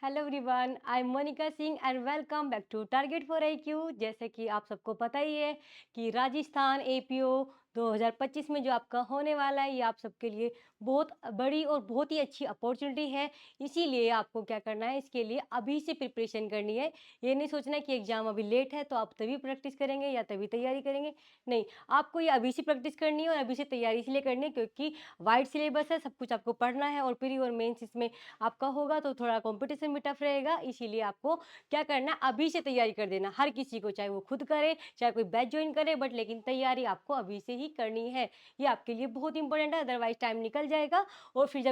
Hello everyone, I am Monika Singh and welcome back to target for IQ. जैसे कि आप सबको पता ही है कि राजस्थान एपीओ 2025 में जो आपका होने वाला है, ये आप सबके लिए बहुत बड़ी और बहुत ही अच्छी अपॉर्चुनिटी है। इसीलिए आपको क्या करना है, इसके लिए अभी से प्रिपरेशन करनी है। ये नहीं सोचना है कि एग्ज़ाम अभी लेट है तो आप तभी प्रैक्टिस करेंगे या तभी तैयारी करेंगे। नहीं, आपको ये अभी से प्रैक्टिस करनी है और अभी से तैयारी इसलिए करनी है क्योंकि वाइड सिलेबस है, सब कुछ आपको पढ़ना है और प्री और मेंस इसमें आपका होगा तो थोड़ा कंपटीशन भी टफ रहेगा। इसीलिए आपको क्या करना है, अभी से तैयारी कर देना। हर किसी को, चाहे वो खुद करे चाहे कोई बैच ज्वाइन करे, बट लेकिन तैयारी आपको अभी से ही करनी है। ये आपके लिए बहुत इंपॉर्टेंट है, अदरवाइज टाइम निकल जाएगा और फिर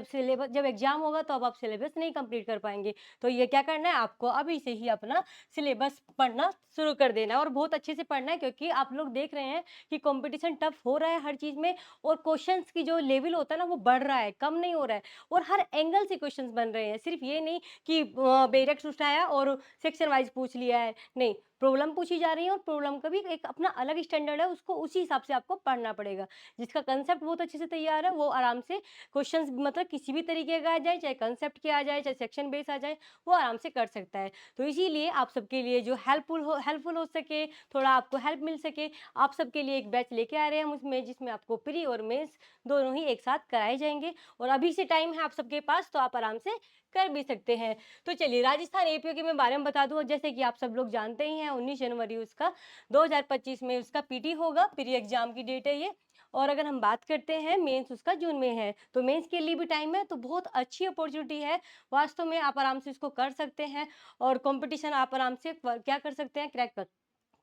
जब एग्जाम होगा तो अब आप सिलेबस नहीं कंप्लीट कर पाएंगे। तो ये क्या करना है, आपको अभी से ही अपना सिलेबस पढ़ना शुरू कर देना है और बहुत अच्छे से पढ़ना है क्योंकि आप लोग देख रहे हैं कि कंपटीशन टफ हो रहा है हर चीज़ में और क्वेश्चंस की जो लेवल होता है ना, वो बढ़ रहा है, कम नहीं हो रहा है। और हर एंगल से क्वेश्चंस बन रहे हैं। सिर्फ ये नहीं कि डायरेक्ट उठाया और सेक्शन वाइज पूछ लिया है, नहीं, प्रॉब्लम पूछी जा रही है और प्रॉब्लम का भी एक अपना अलग स्टैंडर्ड है, उसको उसी हिसाब से आपको पढ़ना पड़ेगा। जिसका कंसेप्ट बहुत अच्छे से तैयार है वो आराम से क्वेश्चंस मतलब किसी भी तरीके का आ जाए, चाहे कंसेप्ट के आ जाए चाहे सेक्शन बेस आ जाए, वो आराम से कर सकता है। तो इसीलिए आप सबके लिए जो हेल्पफुल हो सके, थोड़ा आपको हेल्प मिल सके, आप सबके लिए एक बैच लेके आ रहे हैं हम उसमें, जिसमें आपको प्री और मेंस दोनों ही एक साथ कराए जाएंगे। और अभी से टाइम है आप सबके पास, तो आप आराम से कर भी सकते हैं। तो चलिए, राजस्थान एपीओ के मैं बारे में बता दूं। जैसे कि आप सब लोग जानते ही हैं, 19 जनवरी उसका 2025 में उसका पीटी होगा, प्री एग्जाम की डेट है ये। और अगर हम बात करते हैं मेंस, उसका जून में है, तो मेंस के लिए भी टाइम है, तो बहुत अच्छी अपॉर्चुनिटी है। वास्तव में आप आराम से इसको कर सकते हैं और कंपटीशन आप आराम से क्या कर सकते हैं, क्रैक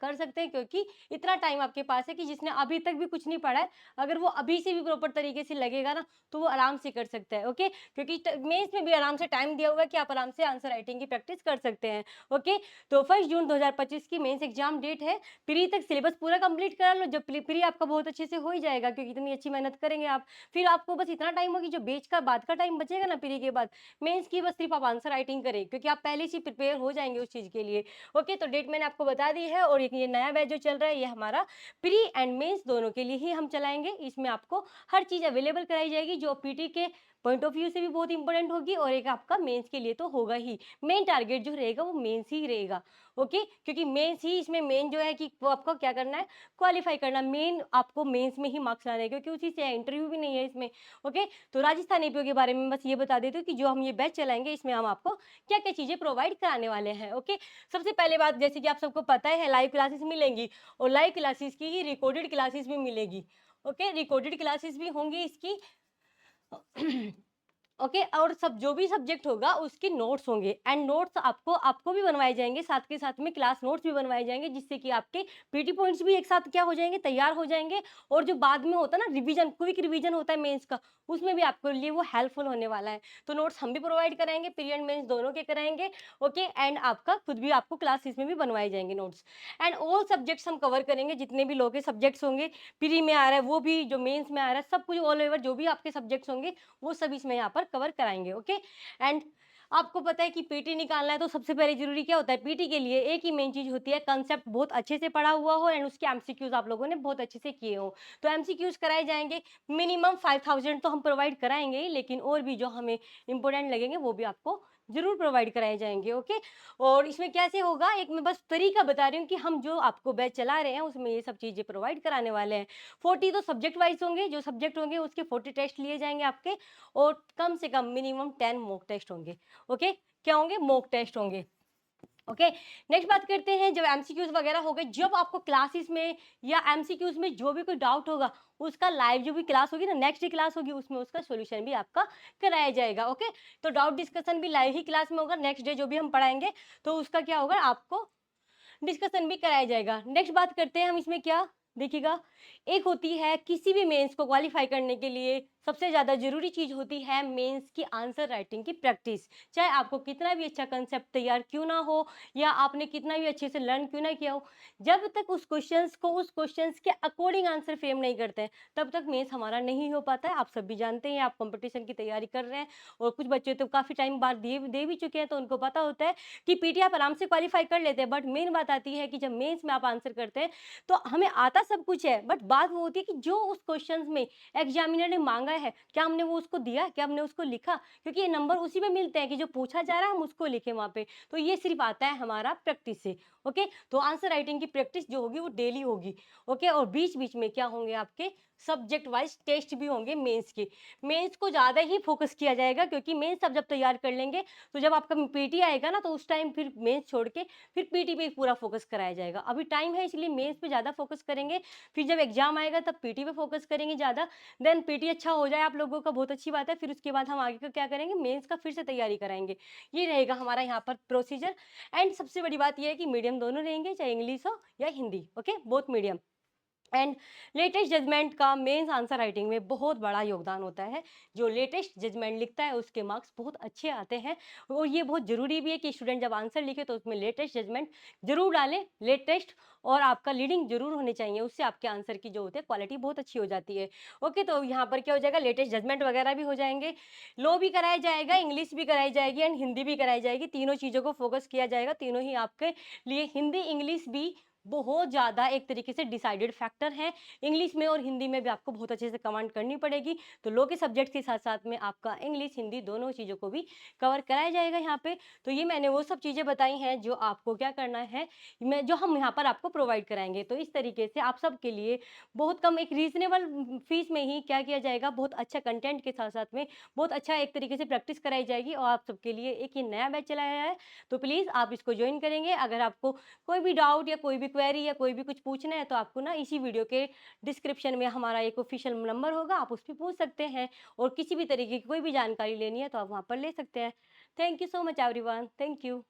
कर सकते हैं क्योंकि इतना टाइम आपके पास है कि जिसने अभी तक भी कुछ नहीं पढ़ा है, अगर वो अभी से भी प्रॉपर तरीके से लगेगा ना, तो वो आराम से कर सकता है। ओके, क्योंकि मेंस में भी आराम से टाइम दिया हुआ है कि आप आराम से आंसर राइटिंग की प्रैक्टिस कर सकते हैं। ओके, तो 1 जून 2025 की मेंस एग्जाम डेट है। प्री तक सिलेबस पूरा कंप्लीट करा लो, जब प्री आपका बहुत अच्छे से हो ही जाएगा क्योंकि इतनी अच्छी मेहनत करेंगे आप। फिर आपको बस इतना टाइम होगी, जो बेच का बाद का टाइम बचेगा ना प्री के बाद, मेंस की बस सिर्फ आप आंसर राइटिंग करें क्योंकि आप पहले से प्रिपेयर हो जाएंगे उस चीज़ के लिए। ओके, तो डेट मैंने आपको बता दी है और एक ये नया बैच जो चल रहा है, ये हमारा प्री एंड मेंस दोनों के लिए ही हम चलाएंगे। इसमें आपको हर चीज़ अवेलेबल कराई जाएगी जो पीटी के पॉइंट ऑफ व्यू से भी बहुत इंपॉर्टेंट होगी और एक आपका मेंस के लिए तो होगा ही। मेन टारगेट जो रहेगा वो मेंस ही रहेगा। ओके, क्योंकि मेंस ही इसमें मेन जो है कि वो आपको क्या करना है, क्वालिफाई करना। मेन आपको मेंस में ही मार्क्स लाने हैं क्योंकि उसी से इंटरव्यू भी नहीं है इसमें। ओके, तो राजस्थान एपीओ के बारे में बस ये बता देती हूँ कि जो हम ये बैच चलाएंगे इसमें हम आपको क्या क्या चीज़ें प्रोवाइड कराने वाले हैं। ओके, सबसे पहले बात, जैसे कि आप सबको पता है, लाइव क्लासेस मिलेंगी और लाइव क्लासेस की ही रिकॉर्डेड क्लासेस भी मिलेगी। ओके, रिकॉर्डेड क्लासेस भी होंगी इसकी। ओके, और सब जो भी सब्जेक्ट होगा उसके नोट्स होंगे एंड नोट्स आपको आपको भी बनवाए जाएंगे, साथ के साथ में क्लास नोट्स भी बनवाए जाएंगे, जिससे कि आपके पीटी पॉइंट्स भी एक साथ क्या हो जाएंगे, तैयार हो जाएंगे। और जो बाद में होता है ना रिवीजन, क्विक रिवीजन होता है मेंस का, उसमें भी आपके लिए वो हेल्पफुल होने वाला है। तो नोट्स हम भी प्रोवाइड कराएंगे, पीरियड मेंस दोनों के कराएंगे। ओके, एंड आपका खुद भी आपको क्लासेस में भी बनवाए जाएंगे नोट्स। एंड ऑल सब्जेक्ट्स हम कवर करेंगे, जितने भी लो के सब्जेक्ट्स होंगे, प्री में आ रहा है वो भी, जो मेंस में आ रहा है, सब कुछ ऑल ओवर जो भी आपके सब्जेक्ट्स होंगे वो सब इसमें यहाँ पर कवर कराएंगे। ओके, एंड आपको पता है कि पीटी निकालना है तो सबसे पहले जरूरी क्या होता है, पीटी के लिए एक ही मेन चीज होती है, कंसेप्ट बहुत अच्छे से पढ़ा हुआ हो एंड उसके एमसीक्यूज आप लोगों ने बहुत अच्छे से किए हो। तो एमसीक्यूज कराए जाएंगे, मिनिमम 5000 तो हम प्रोवाइड कराएंगे ही, लेकिन और भी जो हमें इंपॉर्टेंट लगेंगे वो भी आपको जरूर प्रोवाइड कराए जाएंगे। ओके, और इसमें कैसे होगा, एक मैं बस तरीका बता रही हूँ कि हम जो आपको बैच चला रहे हैं उसमें ये सब चीजें प्रोवाइड कराने वाले हैं। 40 तो सब्जेक्ट वाइज होंगे, जो सब्जेक्ट होंगे उसके 40 टेस्ट लिए जाएंगे आपके, और कम से कम मिनिमम 10 मॉक टेस्ट होंगे। ओके, क्या होंगे, मॉक टेस्ट होंगे। ओके, नेक्स्ट बात करते हैं, जब एमसीक्यूज वगैरह हो गए, जब आपको क्लासेस में या एमसीक्यूज में जो भी कोई डाउट होगा, उसका लाइव जो भी क्लास होगी ना, नेक्स्ट डे क्लास होगी, उसमें उसका सॉल्यूशन भी आपका कराया जाएगा। ओके, तो डाउट डिस्कशन भी लाइव ही क्लास में होगा, नेक्स्ट डे जो भी हम पढ़ाएंगे तो उसका क्या होगा, आपको डिस्कशन भी कराया जाएगा। नेक्स्ट बात करते हैं हम इसमें, क्या देखिएगा, एक होती है किसी भी मेंस को क्वालिफाई करने के लिए सबसे ज़्यादा जरूरी चीज़ होती है मेंस की आंसर राइटिंग की प्रैक्टिस। चाहे आपको कितना भी अच्छा कंसेप्ट तैयार क्यों ना हो या आपने कितना भी अच्छे से लर्न क्यों ना किया हो, जब तक उस क्वेश्चंस के अकॉर्डिंग आंसर फ्रेम नहीं करते हैं, तब तक मेंस हमारा नहीं हो पाता है। आप सब भी जानते हैं, आप कंपटीशन की तैयारी कर रहे हैं और कुछ बच्चे तो काफ़ी टाइम बाद दे भी चुके हैं, तो उनको पता होता है कि पीटी आप आराम से क्वालिफाई कर लेते हैं। बट मेन बात आती है कि जब मेंस में आप आंसर करते हैं तो हमें आता सब कुछ है, बट बात वो होती है कि जो उस क्वेश्चंस में एग्जामिनर ने मांगा है, क्या हमने वो उसको दिया, क्या हमने उसको लिखा? क्योंकि ये नंबर उसी में मिलते हैं कि जो पूछा जा रहा है हम उसको लिखें वहाँ पे। तो ये सिर्फ आता है हमारा प्रैक्टिस से। ओके, तो आंसर राइटिंग की प्रैक्टिस जो होगी वो डेली होगी। ओके, और बीच बीच में क्या होंगे आपके सब्जेक्ट वाइज टेस्ट भी होंगे मेंस के। मेंस को ज़्यादा ही फोकस किया जाएगा, क्योंकि मेंस आप जब तैयार कर लेंगे तो जब आपका पीटी आएगा ना, तो उस टाइम फिर मेंस छोड़ के फिर पीटी पे पूरा फोकस कराया जाएगा। अभी टाइम है इसलिए मेंस पे ज़्यादा फोकस करेंगे, फिर जब एग्जाम आएगा तब पीटी पे फोकस करेंगे ज़्यादा। देन पीटी अच्छा हो जाए आप लोगों का, बहुत अच्छी बात है, फिर उसके बाद हम आगे का क्या करेंगे, मेंस का फिर से तैयारी कराएंगे। ये रहेगा हमारा यहाँ पर प्रोसीजर। एंड सबसे बड़ी बात ये है कि मीडियम दोनों रहेंगे, चाहे इंग्लिश हो या Hindi. Okay, both medium. And latest judgement का मेंस आंसर राइटिंग में बहुत बड़ा योगदान होता है। जो लेटेस्ट जजमेंट लिखता है उसके मार्क्स बहुत अच्छे आते हैं, और ये बहुत ज़रूरी भी है कि स्टूडेंट जब आंसर लिखे तो उसमें लेटेस्ट जजमेंट जरूर डालें। लेटेस्ट और आपका लीडिंग जरूर होने चाहिए, उससे आपके आंसर की जो होती है क्वालिटी बहुत अच्छी हो जाती है। ओके, तो यहाँ पर क्या हो जाएगा, लेटेस्ट जजमेंट वगैरह भी हो जाएंगे, लो भी कराया जाएगा, इंग्लिश भी कराई जाएगी एंड हिंदी भी कराई जाएगी। तीनों चीज़ों को फोकस किया जाएगा, तीनों ही आपके लिए। हिंदी इंग्लिश भी बहुत ज़्यादा एक तरीके से डिसाइडेड फैक्टर हैं। इंग्लिश में और हिंदी में भी आपको बहुत अच्छे से कमांड करनी पड़ेगी। तो लो के सब्जेक्ट के साथ साथ में आपका इंग्लिश हिंदी दोनों चीज़ों को भी कवर कराया जाएगा यहाँ पे। तो ये मैंने वो सब चीज़ें बताई हैं जो आपको क्या करना है, मैं जो हम यहाँ पर आपको प्रोवाइड कराएंगे। तो इस तरीके से आप सब के लिए बहुत कम एक रीजनेबल फीस में ही क्या किया जाएगा, बहुत अच्छा कंटेंट के साथ साथ में बहुत अच्छा एक तरीके से प्रैक्टिस कराई जाएगी, और आप सबके लिए एक ये नया बैच चलाया है। तो प्लीज़ आप इसको ज्वाइन करेंगे। अगर आपको कोई भी डाउट या कोई भी क्वेरी या कोई भी कुछ पूछना है, तो आपको ना इसी वीडियो के डिस्क्रिप्शन में हमारा एक ऑफिशियल नंबर होगा, आप उस पे पूछ सकते हैं। और किसी भी तरीके की कोई भी जानकारी लेनी है तो आप वहाँ पर ले सकते हैं। Thank you so much everyone, thank you.